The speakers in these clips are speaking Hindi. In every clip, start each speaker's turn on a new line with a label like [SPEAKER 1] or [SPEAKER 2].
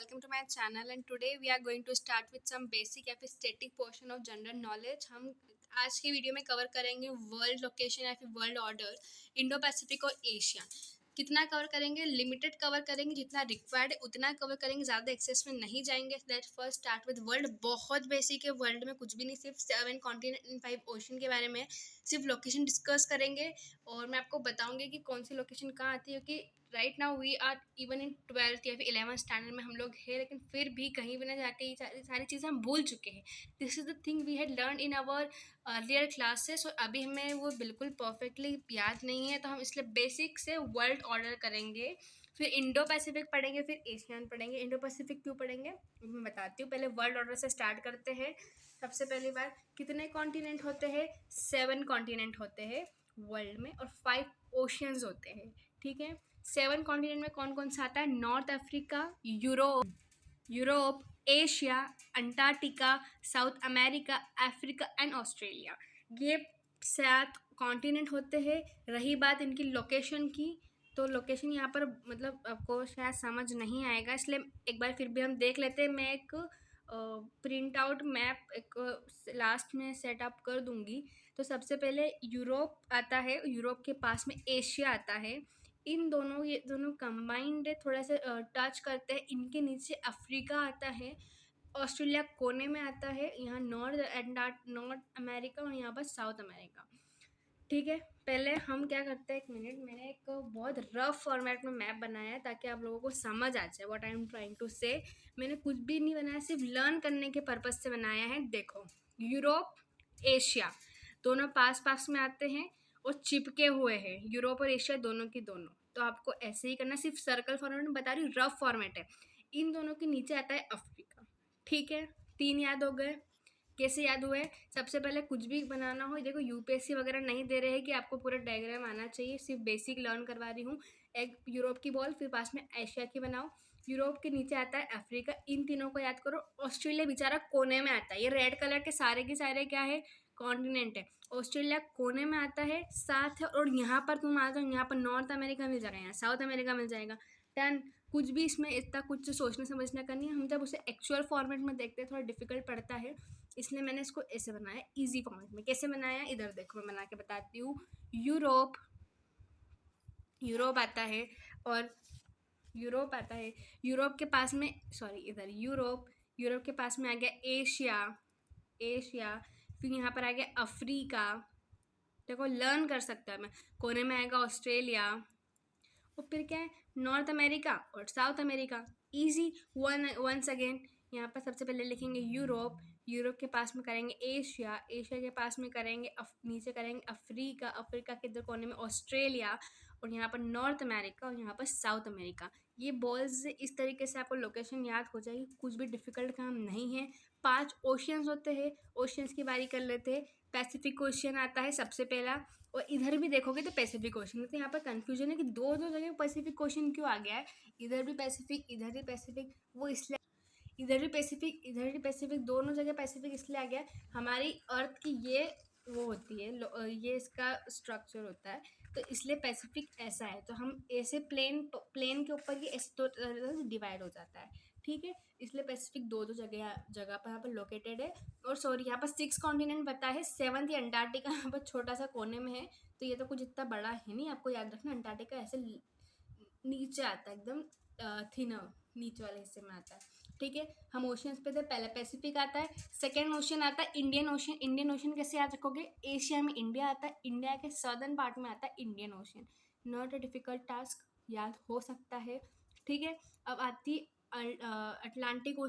[SPEAKER 1] welcome to my channel and today we are going to start with some basic या फिर static portion of general knowledge। हम आज की वीडियो में कवर करेंगे वर्ल्ड लोकेशन या फिर वर्ल्ड ऑर्डर, इंडो पैसिफिक और एशिया। कितना कवर करेंगे? लिमिटेड कवर करेंगे, जितना रिक्वायर्ड है उतना कवर करेंगे, ज़्यादा एक्सेस में नहीं जाएंगे। Let first start with world. बहुत बेसिक है, वर्ल्ड में कुछ भी नहीं, सिर्फ 7 कॉन्टिनेंट एंड 5 ओशन के बारे में सिर्फ लोकेशन डिस्कस करेंगे और मैं आपको बताऊंगी कि कौन सी लोकेशन कहाँ आती है। क्योंकि right now we are even in 12th या फिर 11th स्टैंडर्ड में हम लोग हैं, लेकिन फिर भी कहीं भी ना जाके ये सारी चीज़ें हम भूल चुके हैं। This is the thing we had learn in our earlier classes और अभी हमें वो बिल्कुल परफेक्टली याद नहीं है, तो हम इसलिए बेसिक से वर्ल्ड ऑर्डर करेंगे, फिर इंडो पैसिफिक पढ़ेंगे, फिर एशियन पढ़ेंगे। इंडो पैसिफिक क्यों पढ़ेंगे मैं बताती हूँ। पहले वर्ल्ड ऑर्डर से स्टार्ट करते हैं। सबसे पहली बार, कितने कॉन्टिनेंट होते हैं? 7 कॉन्टिनेंट होते हैं वर्ल्ड में और 5 ओशियंस होते हैं। ठीक है, 7 कॉन्टिनेंट में कौन कौन सा आता है? North Africa, Europe, Asia, Antarctica, south America, Africa and Australia. ये 7 कॉन्टिनेंट होते हैं। रही बात इनकी लोकेशन की, तो लोकेशन यहाँ पर मतलब आपको शायद समझ नहीं आएगा, इसलिए एक बार फिर भी हम देख लेते हैं। मैं एक प्रिंट आउट मैप एक लास्ट में सेटअप कर दूंगी। तो सबसे पहले यूरोप आता है, यूरोप के पास में एशिया आता है। इन दोनों, ये दोनों कंबाइंड थोड़ा सा टच करते हैं। इनके नीचे अफ्रीका आता है, ऑस्ट्रेलिया कोने में आता है, यहाँ नॉर्थ अमेरिका और यहाँ पर साउथ अमेरिका। ठीक है, पहले हम क्या करते हैं, एक मिनट, मैंने एक बहुत रफ फॉर्मेट में मैप बनाया है ताकि आप लोगों को समझ आ जाए what I am trying to say. मैंने कुछ भी नहीं बनाया, सिर्फ लर्न करने के पर्पज से बनाया है। देखो, यूरोप, एशिया दोनों पास पास में आते हैं और चिपके हुए हैं, यूरोप और एशिया दोनों की दोनों। तो आपको ऐसे ही करना, सिर्फ सर्कल फॉर्मेट में बता रही हूँ, रफ फॉर्मेट है। इन दोनों के नीचे आता है अफ्रीका। ठीक है, 3 याद हो गए। कैसे याद हुए? सबसे पहले कुछ भी बनाना हो, देखो यूपीएससी वगैरह नहीं दे रहे हैं कि आपको पूरा डायग्राम आना चाहिए, सिर्फ बेसिक लर्न करवा रही हूँ। एक यूरोप की बॉल, फिर पास में एशिया की बनाओ। यूरोप के नीचे आता है अफ्रीका, इन तीनों को याद करो। ऑस्ट्रेलिया बेचारा कोने में आता है, ये रेड कलर के सारे क्या है? कॉन्टिनेंट है। ऑस्ट्रेलिया कोने में आता है, साथ है, और यहाँ पर तुम आ जाओ, यहाँ पर नॉर्थ अमेरिका मिल जाएगा, यहाँ साउथ अमेरिका मिल जाएगा। डन। कुछ भी इसमें इतना कुछ सोचने समझना करनी है, हम जब उसे एक्चुअल फॉर्मेट में देखते हैं थोड़ा डिफिकल्ट पड़ता है, इसलिए मैंने इसको ऐसे बनाया, इजी फॉर्मेट में। कैसे बनाया? इधर देखो, मैं बना के बताती हूँ। यूरोप आता है, और यूरोप आता है, यूरोप के पास में, सॉरी इधर यूरोप के पास में आ गया एशिया, फिर यहाँ पर आ गया अफ्रीका। देखो, लर्न कर सकता है मैं। कोने में आएगा ऑस्ट्रेलिया, और फिर क्या है? नॉर्थ अमेरिका और South America. Easy. Once again, यहाँ पर सबसे पहले लिखेंगे यूरोप के पास में करेंगे एशिया के पास में करेंगे नीचे करेंगे अफ्रीका के इधर कोने में ऑस्ट्रेलिया, और यहाँ पर नॉर्थ अमेरिका और यहाँ पर साउथ अमेरिका। ये बॉल्स इस तरीके से आपको लोकेशन याद हो जाएगी, कुछ भी डिफिकल्ट काम नहीं है। 5 ओशियंस होते हैं, ओशियंस की बारी कर लेते हैं। पैसिफिक ओशियन आता है सबसे पहला, और इधर भी देखोगे तो पैसिफिक ओशन। तो यहाँ पर कंफ्यूजन है कि दो जगह पैसिफिक ओशन क्यों आ गया है, इधर भी पैसिफिक इधर भी पैसिफिक, वो इसलिए इधर भी पैसिफिक दोनों जगह पैसिफिक इसलिए आ गया। हमारी अर्थ की ये वो होती है, ये इसका स्ट्रक्चर होता है, तो इसलिए पैसिफिक ऐसा है। तो हम ऐसे प्लेन के ऊपर ये ऐसे 2 तरह से डिवाइड हो जाता है। ठीक है, इसलिए पैसिफिक दो जगह पर यहाँ पर लोकेटेड है। और सॉरी, यहाँ पर 6 कॉन्टिनेंट बता है, 7th ये अंटार्कटिका यहाँ पर छोटा सा कोने में है, तो ये तो कुछ इतना बड़ा है नहीं। आपको याद रखना, अंटार्कटिका ऐसे नीचे आता है, एकदम थिनर नीचे वाले हिस्से में आता है। ठीक है, हम ओशियंस पे थे। पहले पैसिफिक आता है, सेकेंड ओशन आता है इंडियन ओशन। कैसे याद रखोगे? एशिया में इंडिया आता है, इंडिया के सदर्न पार्ट में आता है Indian ocean. Not a difficult task, याद हो सकता है। ठीक है, अब आती अटलांटिक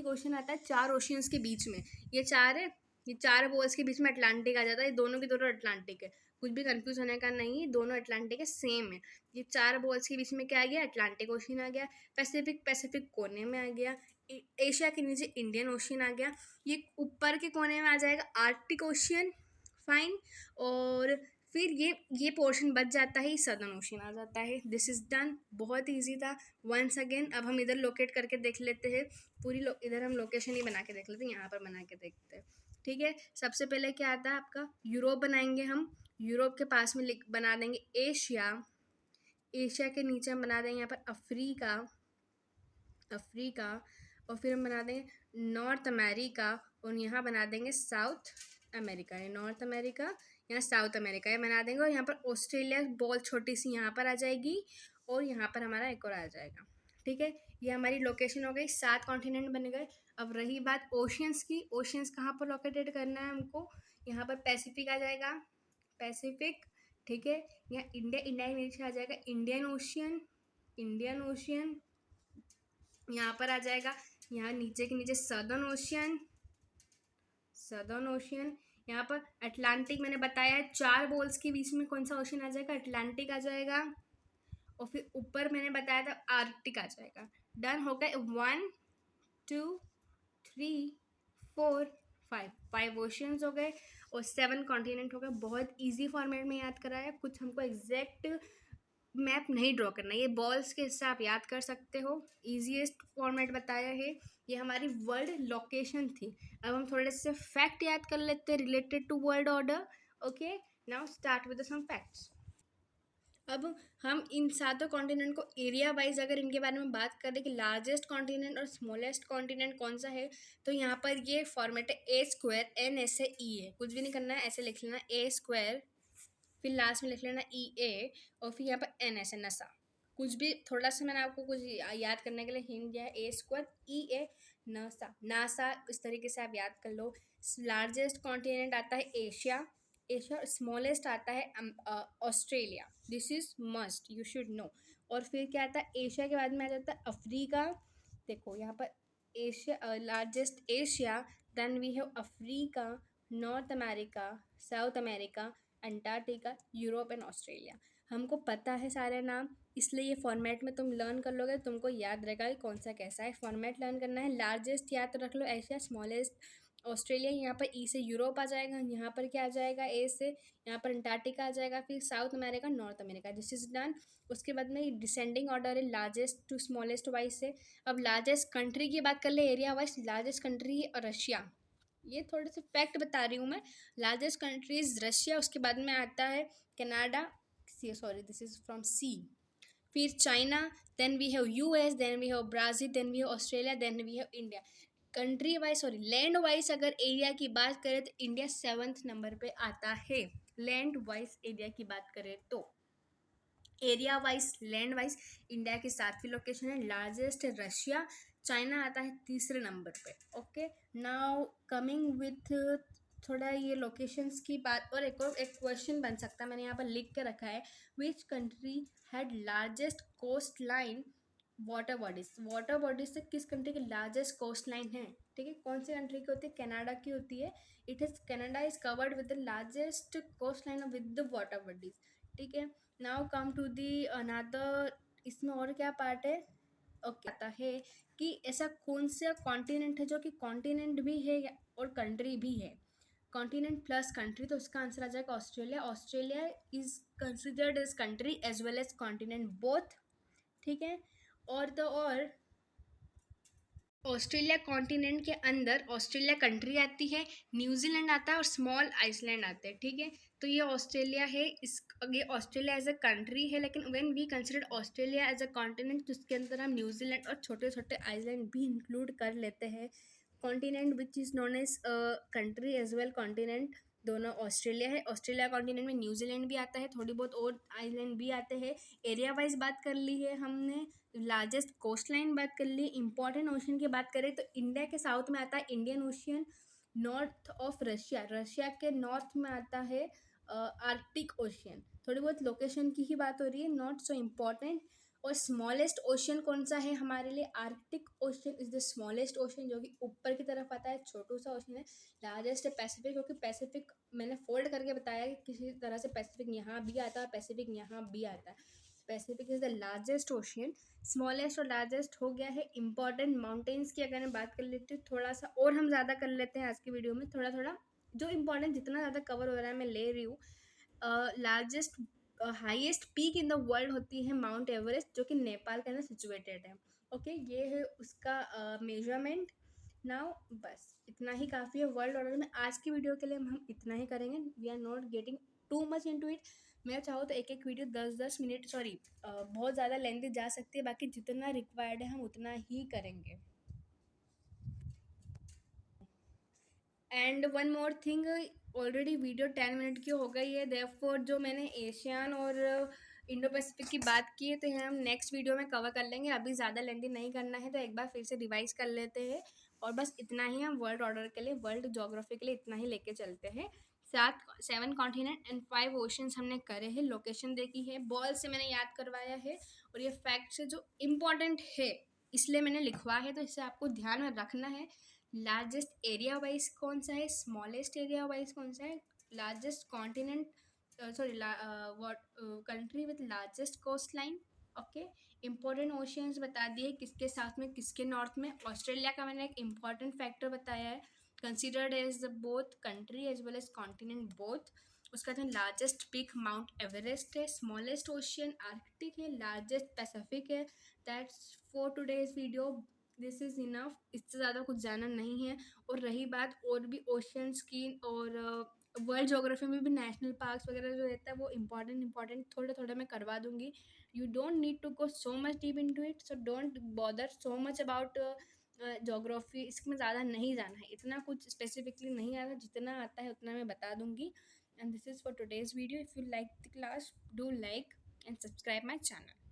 [SPEAKER 1] ओशन आता है 4 ओशियंस के बीच में। ये 4 है, ये 4 बोल्स के बीच में अटलांटिक आ जाता है। ये दोनों की दोनों अटलांटिक है, कुछ भी कंफ्यूज होने का नहीं है, दोनों अटलांटिक है, सेम है। ये 4 बॉल्स के बीच में क्या आ गया? अटलांटिक ओशन आ गया। पैसिफिक कोने में आ गया। एशिया के नीचे इंडियन ओशन आ गया। ये ऊपर के कोने में आ जाएगा आर्कटिक ओशन। फाइन। और फिर ये पोर्शन बच जाता है, सदर्न ओशन आ जाता है। This is done. बहुत ईजी था। वंस अगेन, अब हम इधर लोकेट करके देख लेते हैं। इधर हम लोकेशन ही बना के देख लेते हैं, यहाँ पर बना के देखते हैं। ठीक है, सबसे पहले क्या आता है आपका? यूरोप बनाएंगे हम। यूरोप के पास में बना देंगे एशिया के नीचे हम बना देंगे यहाँ पर अफ्रीका। अफ्रीका, और फिर हम बना देंगे नॉर्थ अमेरिका, और यहाँ बना देंगे साउथ अमेरिका। ये नॉर्थ अमेरिका, यहाँ साउथ अमेरिका, ये बना देंगे। और यहाँ पर ऑस्ट्रेलिया बॉल छोटी सी यहाँ पर आ जाएगी, और यहाँ पर हमारा एक और आ जाएगा। ठीक है, ये हमारी लोकेशन हो गई, 7 कॉन्टिनेंट बन गए। अब रही बात ओशियंस की, ओशियंस कहाँ पर लोकेटेड करना है हमको, यहाँ पर पैसिफिक आ जाएगा, पैसिफिक। ठीक है, यहाँ इंडिया, इंडिया के नीचे आ जाएगा इंडियन ओशियन, इंडियन ओशियन यहाँ पर आ जाएगा। यहाँ नीचे के नीचे सदर्न ओशियन, सदर्न ओशियन। यहाँ पर अटलांटिक मैंने बताया है, 4 बोल्स के बीच में कौन सा ओशियन आ जाएगा, अटलांटिक आ जाएगा। और फिर ऊपर मैंने बताया था आर्कटिक आ जाएगा। डन हो गए, 1 2 3 4 5 ओशियंस हो गए और 7 कॉन्टिनेंट हो गए। बहुत इजी फॉर्मेट में याद कराया, कुछ हमको एग्जैक्ट मैप नहीं ड्रॉ करना, ये बॉल्स के हिस्से आप याद कर सकते हो। ईजीएस्ट फॉर्मेट बताया है। ये हमारी वर्ल्ड लोकेशन थी। अब हम थोड़े से फैक्ट याद कर लेते हैं related to world order. Okay, now start with some facts. अब हम इन 7 कॉन्टिनेंट को एरिया वाइज अगर इनके बारे में बात करें कि लार्जेस्ट कॉन्टिनेंट और स्मॉलेस्ट कॉन्टिनेंट कौन सा है, तो यहाँ पर ये फॉर्मेट है A square N S A E A. कुछ भी नहीं करना है, ऐसे लिख लेना ए स्क्वायर, फिर लास्ट में लिख लेना ई ए, और फिर यहाँ पर एन ऐसे नसा। कुछ भी थोड़ा सा मैंने आपको कुछ याद करने के लिए हिंट दिया है, A square E A NASA, NASA इस तरीके से आप याद कर लो। लार्जेस्ट कॉन्टिनेंट आता है एशिया, एशिया। स्मॉलेस्ट आता है Australia, this is must, you should know. और फिर क्या आता है, एशिया के बाद में आ जाता है अफ्रीका। देखो यहाँ पर Asia, largest Asia, then we have Africa, North America, South America, Antarctica, Europe and Australia. हमको पता है सारे नाम, इसलिए ये फॉर्मेट में तुम लर्न कर लोगे, तुमको याद रहेगा कि कौन सा कैसा है। फॉर्मेट लर्न करना है, लार्जेस्ट याद रख लो एशिया, स्मॉलेस्ट ऑस्ट्रेलिया, यहाँ पर ई से यूरोप आ जाएगा, यहाँ पर क्या आ जाएगा ए से, यहाँ पर अंटार्कटिका आ जाएगा, फिर south America, north America, this is done. उसके बाद में डिसेंडिंग ऑर्डर है लार्जेस्ट टू स्मॉलेस्ट वाइज से। अब लार्जेस्ट कंट्री की बात कर ले एरिया वाइज, लार्जेस्ट कंट्री है रशिया। ये थोड़े से फैक्ट बता रही हूँ मैं। लार्जेस्ट कंट्री इज रशिया, उसके बाद में आता है Canada, sorry this is from C, फिर China, then we have US, then we have Brazil, then we have Australia, then we have India. Country wise sorry land wise अगर एरिया की बात करें तो इंडिया 7th नंबर पे आता है। लैंड वाइज एरिया की बात करें तो area wise, land wise India की 7वीं लोकेशन है, लार्जेस्ट है रशिया, चाइना आता है 3रे नंबर पे। ओके, नाउ कमिंग विथ थोड़ा ये लोकेशंस की बात, और एक क्वेश्चन बन सकता है, मैंने यहाँ पर लिख के रखा है, which country had largest coast line water bodies. Water bodies से किस कंट्री की लार्जेस्ट कोस्ट लाइन है, ठीक है, कौन सी कंट्री की होती है, कनाडा की होती है। It is Canada is covered with the largest coast line with the water bodies. ठीक है, now come to the another, इसमें और क्या पार्ट है। ओके, आता है कि ऐसा कौन सा कॉन्टिनेंट है जो कि कॉन्टिनेंट भी है और कंट्री भी है, कॉन्टिनेंट प्लस कंट्री, तो उसका आंसर आ जाएगा Australia. Australia is considered as country as well as continent both. ठीक है, और तो और ऑस्ट्रेलिया कॉन्टिनेंट के अंदर ऑस्ट्रेलिया कंट्री आती है, न्यूजीलैंड आता है और स्मॉल आइसलैंड आते हैं। ठीक है, तो ये ऑस्ट्रेलिया है, ये ऑस्ट्रेलिया एज अ कंट्री है, लेकिन when we consider Australia as a continent तो उसके अंदर हम न्यूजीलैंड और छोटे छोटे आइसलैंड भी इंक्लूड कर लेते हैं। Continent which is known as country as well continent, दोनों ऑस्ट्रेलिया है। ऑस्ट्रेलिया कॉन्टिनेंट में न्यूजीलैंड भी आता है, थोड़ी बहुत और आइलैंड भी आते हैं। एरिया वाइज बात कर ली है हमने, लार्जेस्ट कोस्ट लाइन बात कर ली। इंपॉर्टेंट ओशन की बात करें तो इंडिया के साउथ में आता है Indian ocean, north of Russia, Russia के नॉर्थ में आता है आर्कटिक ओशियन। थोड़ी बहुत लोकेशन की ही बात हो रही है, नॉट सो इम्पॉर्टेंट। और स्मॉलेस्ट ओशियन कौन सा है हमारे लिए, Arctic ocean is the smallest ocean, जो कि ऊपर की तरफ आता है, छोटू सा ओशियन है। लार्जेस्ट है पैसिफिक, क्योंकि पैसिफिक मैंने फोल्ड करके बताया कि किसी तरह से पैसिफिक यहाँ भी आता है, पैसिफिक यहाँ भी आता है। Pacific is the largest ocean. Smallest और लार्जेस्ट हो गया है। इंपॉर्टेंट माउंटेन्स की अगर मैं बात कर लेती हूँ, थोड़ा सा और हम ज़्यादा कर लेते हैं आज की वीडियो में, थोड़ा थोड़ा जो इंपॉर्टेंट जितना ज़्यादा कवर हो रहा है मैं ले रही हूँ। Largest highest peak in the world होती है माउंट एवरेस्ट, जो कि नेपाल के अंदर सिचुएटेड है। ओके, ये है उसका मेजरमेंट। नाउ बस इतना ही काफ़ी है वर्ल्ड ऑर्डर में। आज की वीडियो के लिए हम इतना ही करेंगे, we are not getting too much into it. मैं चाहो तो एक एक वीडियो 10-10 मिनट, सॉरी बहुत ज़्यादा लेंथी जा सकती है, बाकी जितना रिक्वायर्ड है हम उतना ही करेंगे। And one more thing, already video 10 minute की हो गई है, देयरफॉर जो मैंने एशियन और इंडो पैसिफिक की बात की है तो यहाँ हम नेक्स्ट वीडियो में कवर कर लेंगे। अभी ज़्यादा लेंथी नहीं करना है, तो एक बार फिर से रिवाइज कर लेते हैं। और बस इतना ही हम वर्ल्ड ऑर्डर के लिए, वर्ल्ड जोग्राफी के लिए इतना ही लेके चलते हैं। 7 कॉन्टिनेंट एंड 5 ओशंस हमने करे हैं, लोकेशन देखी है, बॉल से मैंने याद करवाया है, और ये फैक्ट है जो इम्पॉर्टेंट है इसलिए मैंने लिखवा है, तो इसे आपको ध्यान में रखना है। लार्जेस्ट एरिया वाइज कौन सा है, स्मॉलेस्ट एरिया वाइज कौन सा है, largest continent, sorry what country with largest coast line. Okay, important oceans बता दिए किसके साथ में, किसके नॉर्थ में। ऑस्ट्रेलिया का मैंने एक इंपॉर्टेंट फैक्टर बताया है, considered as both country as well as continent both. उसका जो लार्जेस्ट पीक माउंट एवरेस्ट है, स्मॉलेस्ट ओशियन आर्कटिक है, लार्जेस्ट पैसिफिक है। That's for today's video, this is enough, इससे ज़्यादा कुछ जानना नहीं है। और रही बात और भी ओशियंस की और वर्ल्ड जोग्राफी में भी नेशनल पार्क्स वगैरह जो रहता है वो इंपॉर्टेंट थोड़े थोड़े मैं करवा दूंगी। You don't need to go so much deep into it, so don't bother so much about geography. इसमें ज़्यादा नहीं जाना है, इतना कुछ स्पेसिफिकली नहीं आता, जितना आता है उतना मैं बता दूंगी। And this is for today's video. If you like the class, do like and subscribe my channel.